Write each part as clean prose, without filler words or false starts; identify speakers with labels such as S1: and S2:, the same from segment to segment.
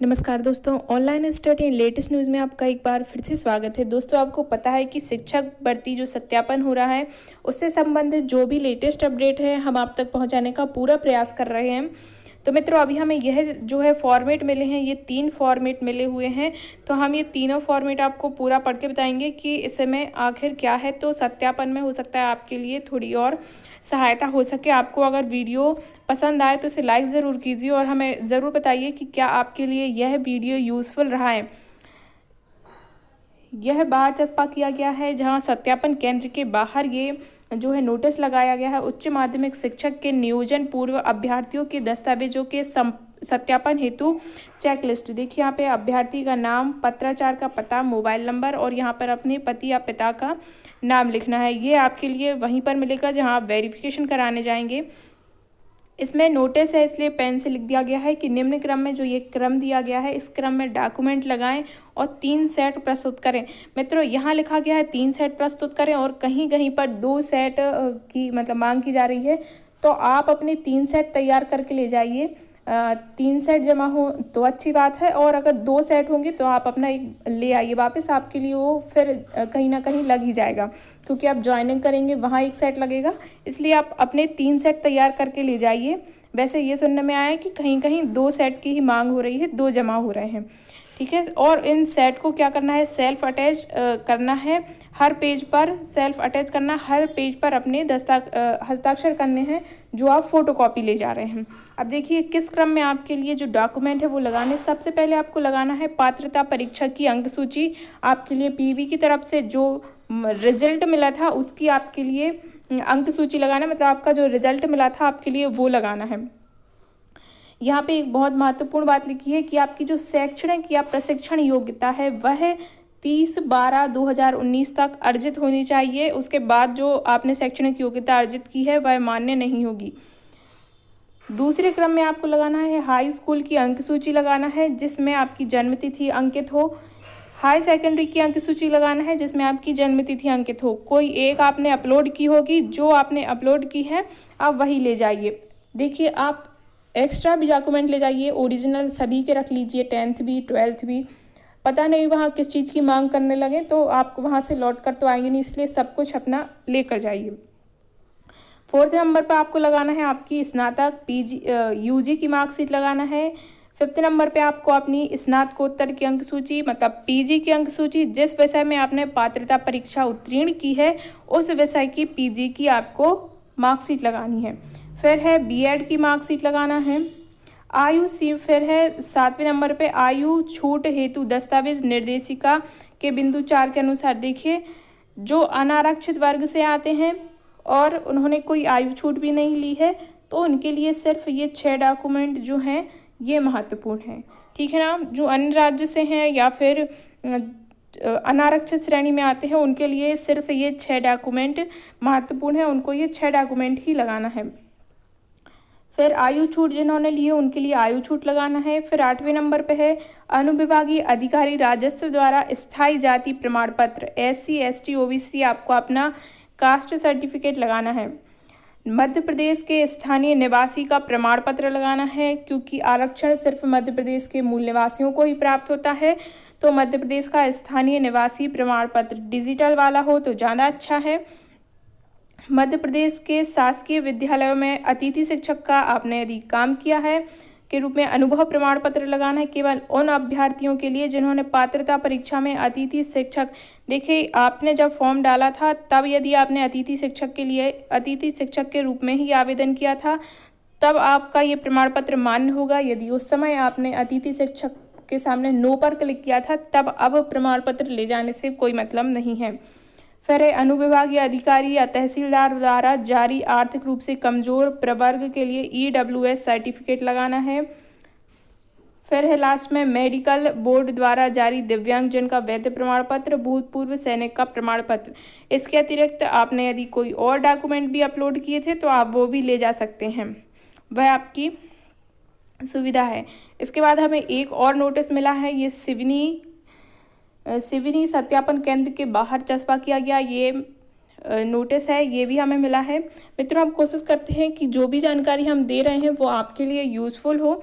S1: नमस्कार दोस्तों, online study latest news में आपका एक बार फिर से स्वागत है। दोस्तों, आपको पता है कि शिक्षक भर्ती जो सत्यापन हो रहा है उससे संबंधित जो भी लेटेस्ट अपडेट है हम आप तक पहुंचाने का पूरा प्रयास कर रहे हैं। तो मित्रों, अभी हमें यह जो है फॉर्मेट मिले हैं, ये 3 फॉर्मेट मिले हुए हैं। तो हम ये तीनों फॉर्मेट आपको पूरा पढ़ के बताएंगे कि इसमें आखिर क्या है। तो सत्यापन में हो सकता है आपके लिए थोड़ी और सहायता हो सके। आपको अगर वीडियो पसंद आए तो इसे लाइक ज़रूर कीजिए और हमें ज़रूर बताइए कि क्या आपके लिए यह वीडियो यूज़फुल रहा है। यह बाहर चस्पा किया गया है, जहां सत्यापन केंद्र के बाहर ये जो है नोटिस लगाया गया है। उच्च माध्यमिक शिक्षक के नियोजन पूर्व अभ्यर्थियों के दस्तावेजों के सत्यापन हेतु चेकलिस्ट। देखिए यहाँ पे अभ्यर्थी का नाम, पत्राचार का पता, मोबाइल नंबर और यहाँ पर अपने पति या पिता का नाम लिखना है। ये आपके लिए वहीं पर मिलेगा जहाँ आप वेरिफिकेशन कराने जाएंगे। इसमें नोटिस है इसलिए पेन से लिख दिया गया है कि निम्न क्रम में जो ये क्रम दिया गया है, इस क्रम में डॉक्यूमेंट लगाएं और 3 सेट प्रस्तुत करें। मित्रों, यहाँ लिखा गया है 3 सेट प्रस्तुत करें और कहीं कहीं पर 2 सेट की मांग की जा रही है। तो आप अपने 3 सेट तैयार करके ले जाइए। 3 सेट जमा हो तो अच्छी बात है, और अगर 2 सेट होंगे तो आप अपना एक ले आइए वापस। आपके लिए वो फिर कहीं ना कहीं लग ही जाएगा, क्योंकि आप ज्वाइनिंग करेंगे वहाँ एक सेट लगेगा। इसलिए आप अपने 3 सेट तैयार करके ले जाइए। वैसे ये सुनने में आया है कि कहीं कहीं 2 सेट की ही मांग हो रही है, 2 जमा हो रहे हैं। ठीक है, और इन सेट को क्या करना है, सेल्फ अटैच करना है हर पेज पर। सेल्फ अटैच करना हर पेज पर अपने हस्ताक्षर करने हैं जो आप फोटोकॉपी ले जा रहे हैं। अब देखिए किस क्रम में आपके लिए जो डॉक्यूमेंट है वो लगाने। सबसे पहले आपको लगाना है पात्रता परीक्षा की अंक सूची। आपके लिए पीवी की तरफ से जो रिजल्ट मिला था उसकी आपके लिए अंक सूची लगाना, मतलब आपका जो रिजल्ट मिला था आपके लिए वो लगाना है। यहाँ पे एक बहुत महत्वपूर्ण बात लिखी है कि आपकी जो शैक्षणिक या प्रशिक्षण योग्यता है वह 30/12/2019 तक अर्जित होनी चाहिए। उसके बाद जो आपने शैक्षणिक योग्यता अर्जित की है वह मान्य नहीं होगी। दूसरे क्रम में आपको लगाना है हाई स्कूल की अंक सूची लगाना है, जिसमें आपकी जन्मतिथि अंकित हो। हाई सेकेंडरी की अंक सूची लगाना है जिसमें आपकी जन्मतिथि अंकित हो। कोई एक आपने अपलोड की होगी, जो आपने अपलोड की है आप वही ले जाइए। देखिए, आप एक्स्ट्रा भी डॉक्यूमेंट ले जाइए, ओरिजिनल सभी के रख लीजिए, 10th भी 12th भी। पता नहीं वहाँ किस चीज़ की मांग करने लगे तो आप वहाँ से लौट कर तो आएंगे नहीं, इसलिए सब कुछ अपना लेकर जाइए। 4th नंबर पर आपको लगाना है आपकी स्नातक पीजी यूजी की मार्कशीट लगाना है। 5th नंबर पे आपको अपनी स्नातकोत्तर की अंक सूची, मतलब पीजी की अंक सूची, जिस विषय में आपने पात्रता परीक्षा उत्तीर्ण की है उस विषय की पीजी की आपको मार्कशीट लगानी है। फिर है बीएड की मार्कशीट लगाना है। फिर है 7वें नंबर पे आयु छूट हेतु दस्तावेज निर्देशिका के बिंदु 4 के अनुसार। देखिए, जो अनारक्षित वर्ग से आते हैं और उन्होंने कोई आयु छूट भी नहीं ली है तो उनके लिए सिर्फ ये 6 डॉक्यूमेंट जो हैं ये महत्वपूर्ण हैं। ठीक है ना। जो अन्य राज्य से हैं या फिर अनारक्षित श्रेणी में आते हैं उनके लिए सिर्फ ये 6 डॉक्यूमेंट महत्वपूर्ण है, उनको ये 6 डॉक्यूमेंट ही लगाना है। फिर आयु छूट जिन्होंने ली है उनके लिए आयु छूट लगाना है। फिर 8वें नंबर पे है अनुविभागीय अधिकारी राजस्व द्वारा स्थायी जाति प्रमाण पत्र, SC ST OBC आपको अपना कास्ट सर्टिफिकेट लगाना है। मध्य प्रदेश के स्थानीय निवासी का प्रमाण पत्र लगाना है, क्योंकि आरक्षण सिर्फ मध्य प्रदेश के मूल निवासियों को ही प्राप्त होता है। तो मध्य प्रदेश का स्थानीय निवासी प्रमाण पत्र डिजिटल वाला हो तो ज़्यादा अच्छा है। मध्य प्रदेश के शासकीय विद्यालयों में अतिथि शिक्षक का आपने यदि काम किया है के रूप में अनुभव प्रमाण पत्र लगाना है, केवल उन अभ्यर्थियों के लिए जिन्होंने पात्रता परीक्षा में अतिथि शिक्षक, देखिए आपने जब फॉर्म डाला था तब यदि आपने अतिथि शिक्षक के रूप में ही आवेदन किया था तब आपका ये प्रमाण पत्र मान्य होगा। यदि उस समय आपने अतिथि शिक्षक के सामने नो पर क्लिक किया था तब अब प्रमाण पत्र ले जाने से कोई मतलब नहीं है। फिर है अनुविभागीय अधिकारी या तहसीलदार द्वारा जारी आर्थिक रूप से कमजोर प्रवर्ग के लिए EWS सर्टिफिकेट लगाना है। फिर है लास्ट में मेडिकल बोर्ड द्वारा जारी दिव्यांगजन का वैध प्रमाण पत्र, भूतपूर्व सैनिक का प्रमाण पत्र। इसके अतिरिक्त आपने यदि कोई और डॉक्यूमेंट भी अपलोड किए थे तो आप वो भी ले जा सकते हैं, वह आपकी सुविधा है। इसके बाद हमें एक और नोटिस मिला है, ये सिवनी सत्यापन केंद्र के बाहर चस्पा किया गया ये नोटिस है, ये भी हमें मिला है। मित्रों, हम कोशिश करते हैं कि जो भी जानकारी हम दे रहे हैं वो आपके लिए यूज़फुल हो।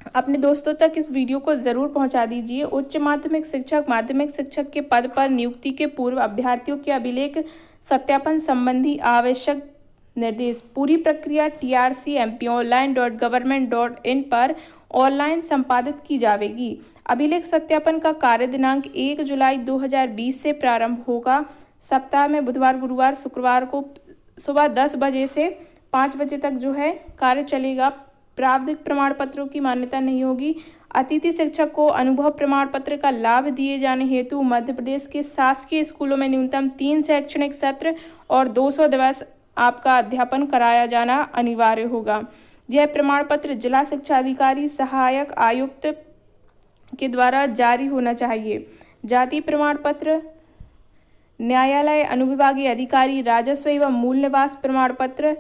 S1: अपने दोस्तों तक इस वीडियो को ज़रूर पहुंचा दीजिए। उच्च माध्यमिक शिक्षक के पद पर नियुक्ति के पूर्व अभ्यर्थियों के अभिलेख सत्यापन संबंधी आवश्यक निर्देश। पूरी प्रक्रिया trcmponline.government.in पर ऑनलाइन संपादित की जाएगी। अभिलेख सत्यापन का कार्य दिनांक 1 जुलाई 2020 से प्रारंभ होगा। सप्ताह में बुधवार, गुरुवार, शुक्रवार को सुबह 10 बजे से 5 बजे तक जो है कार्य चलेगा। प्राविधिक प्रमाण पत्रों की मान्यता नहीं होगी। अतिथि शिक्षक को अनुभव प्रमाण पत्र का लाभ दिए जाने हेतु मध्य प्रदेश के शासकीय स्कूलों में न्यूनतम 3 शैक्षणिक सत्र और 200 दिवस आपका अध्यापन कराया जाना अनिवार्य होगा। यह प्रमाण पत्र जिला शिक्षा अधिकारी, सहायक आयुक्त के द्वारा जारी होना चाहिए। जाति प्रमाण पत्र, न्यायालय अनुविभागीय अधिकारी, राजस्व एवं मूल निवास प्रमाण पत्र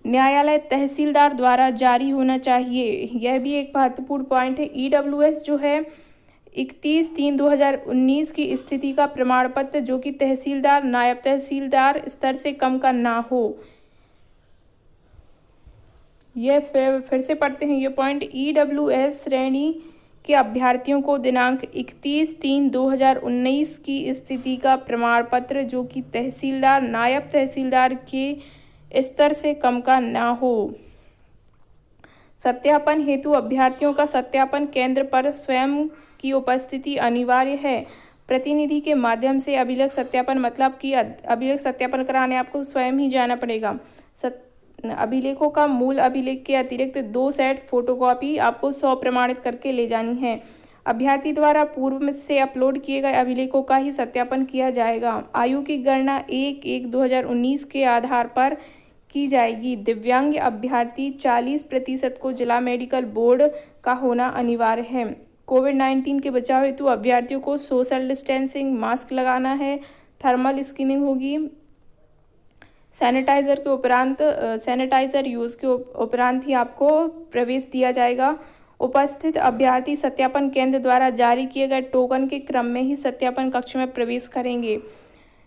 S1: न्यायालय तहसीलदार द्वारा जारी होना चाहिए। यह भी एक महत्वपूर्ण पॉइंट है। EWS जो है 31/3/2019 की स्थिति का प्रमाण पत्र जो कि तहसीलदार, नायब तहसीलदार स्तर से कम का ना हो। यह फिर से पढ़ते हैं ये पॉइंट। EWS श्रेणी के अभ्यर्थियों को दिनांक 31/3/2019 की स्थिति का प्रमाण पत्र जो कि तहसीलदार, नायब तहसीलदार के स्तर से कम का ना हो। सत्यापन हेतु अभ्यर्थियों का सत्यापन केंद्र पर स्वयं की उपस्थिति अनिवार्य है। प्रतिनिधि के माध्यम से अभिलेख सत्यापन, मतलब कि अभिलेख सत्यापन कराने आपको स्वयं ही जाना पड़ेगा। अभिलेखों का मूल अभिलेख के अतिरिक्त 2 सेट फोटोकॉपी आपको 100 प्रमाणित करके ले जानी है। अभ्यर्थी द्वारा पूर्व से अपलोड किए गए अभिलेखों का ही सत्यापन किया जाएगा। आयु की गणना 1/1/2019 के आधार पर की जाएगी। दिव्यांग अभ्यर्थी 40% को जिला मेडिकल बोर्ड का होना अनिवार्य है। कोविड-19 के बचाव हेतु अभ्यर्थियों को सोशल डिस्टेंसिंग, मास्क लगाना है, थर्मल स्क्रीनिंग होगी। सैनिटाइजर यूज़ के उपरांत ही आपको प्रवेश दिया जाएगा। उपस्थित अभ्यर्थी सत्यापन केंद्र द्वारा जारी किए गए टोकन के क्रम में ही सत्यापन कक्ष में प्रवेश करेंगे।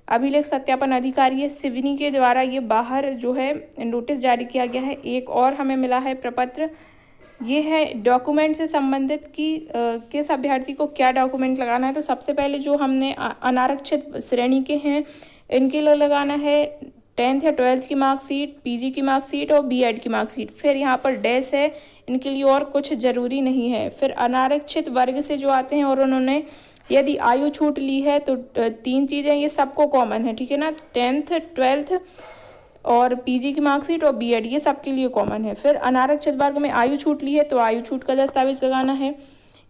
S1: अभिलेख सत्यापन अधिकारी सिवनी के द्वारा ये बाहर जो है नोटिस जारी किया गया है। एक और हमें मिला है प्रपत्र, ये है डॉक्यूमेंट से संबंधित कि किस अभ्यर्थी को क्या डॉक्यूमेंट लगाना है। तो सबसे पहले जो हमने अनारक्षित श्रेणी के हैं इनके लिए लगाना है 10th या 12th की मार्कशीट, PG की मार्कशीट और B.Ed की मार्कशीट। फिर यहाँ पर डैश है, इनके लिए और कुछ ज़रूरी नहीं है। फिर अनारक्षित वर्ग से जो आते हैं और उन्होंने यदि आयु छूट ली है तो 3 चीज़ें ये सबको कॉमन है, ठीक है ना। 10th, 12th और PG की मार्कशीट और B.Ed ये सबके लिए कॉमन है। फिर अनारक्षित वर्ग में आयु छूट ली है तो आयु छूट का दस्तावेज लगाना है।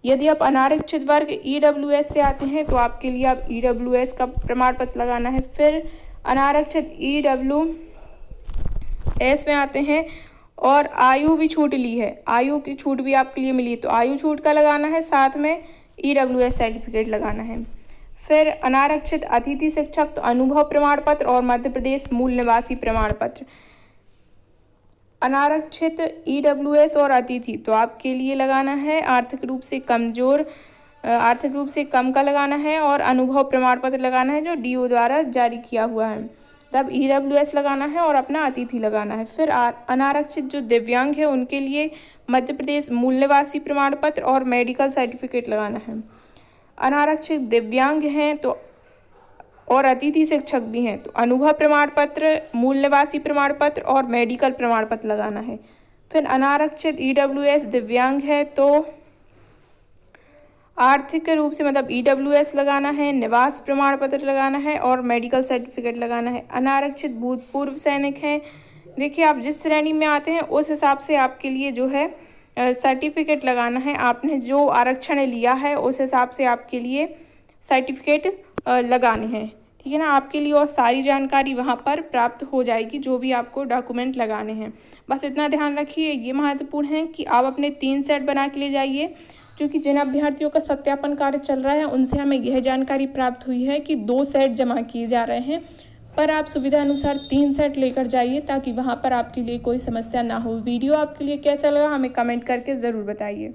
S1: यदि आप अनारक्षित वर्ग EWS से आते हैं तो आपके लिए आप EWS का प्रमाण पत्र लगाना है। फिर अनारक्षित EWS में आते हैं और आयु भी छूट ली है, आयु की छूट भी आपके लिए मिली है तो आयु छूट का लगाना है, साथ में EWS सर्टिफिकेट लगाना है। फिर अनारक्षित अतिथि शिक्षक तो अनुभव प्रमाण पत्र और मध्य प्रदेश मूल निवासी प्रमाण पत्र। अनारक्षित EWS और अतिथि तो आपके लिए लगाना है आर्थिक रूप से कम का लगाना है और अनुभव प्रमाण पत्र लगाना है जो DO द्वारा जारी किया हुआ है। तब EWS लगाना है और अपना अतिथि लगाना है। फिर अनारक्षित जो दिव्यांग है उनके लिए मध्य प्रदेश मूल निवासी प्रमाण पत्र और मेडिकल सर्टिफिकेट लगाना है। अनारक्षित दिव्यांग हैं तो और अतिथि शिक्षक भी हैं तो अनुभव प्रमाण पत्र, मूल निवासी प्रमाण पत्र और मेडिकल प्रमाण पत्र लगाना है। फिर अनारक्षित EWS दिव्यांग है तो आर्थिक रूप से मतलब EWS लगाना है, निवास प्रमाण पत्र लगाना है और मेडिकल सर्टिफिकेट लगाना है। अनारक्षित भूतपूर्व सैनिक हैं, देखिए आप जिस श्रेणी में आते हैं उस हिसाब से आपके लिए जो है सर्टिफिकेट लगाना है। आपने जो आरक्षण लिया है उस हिसाब से आपके लिए सर्टिफिकेट लगाने हैं, ठीक है ना। आपके लिए और सारी जानकारी वहाँ पर प्राप्त हो जाएगी जो भी आपको डॉक्यूमेंट लगाने हैं। बस इतना ध्यान रखिए, ये महत्वपूर्ण है कि आप अपने 3 सेट बना के ले जाइए, क्योंकि जिन अभ्यर्थियों का सत्यापन कार्य चल रहा है उनसे हमें यह जानकारी प्राप्त हुई है कि 2 सेट जमा किए जा रहे हैं, पर आप सुविधा अनुसार 3 सेट लेकर जाइए ताकि वहाँ पर आपके लिए कोई समस्या ना हो। वीडियो आपके लिए कैसा लगा हमें कमेंट करके ज़रूर बताइए।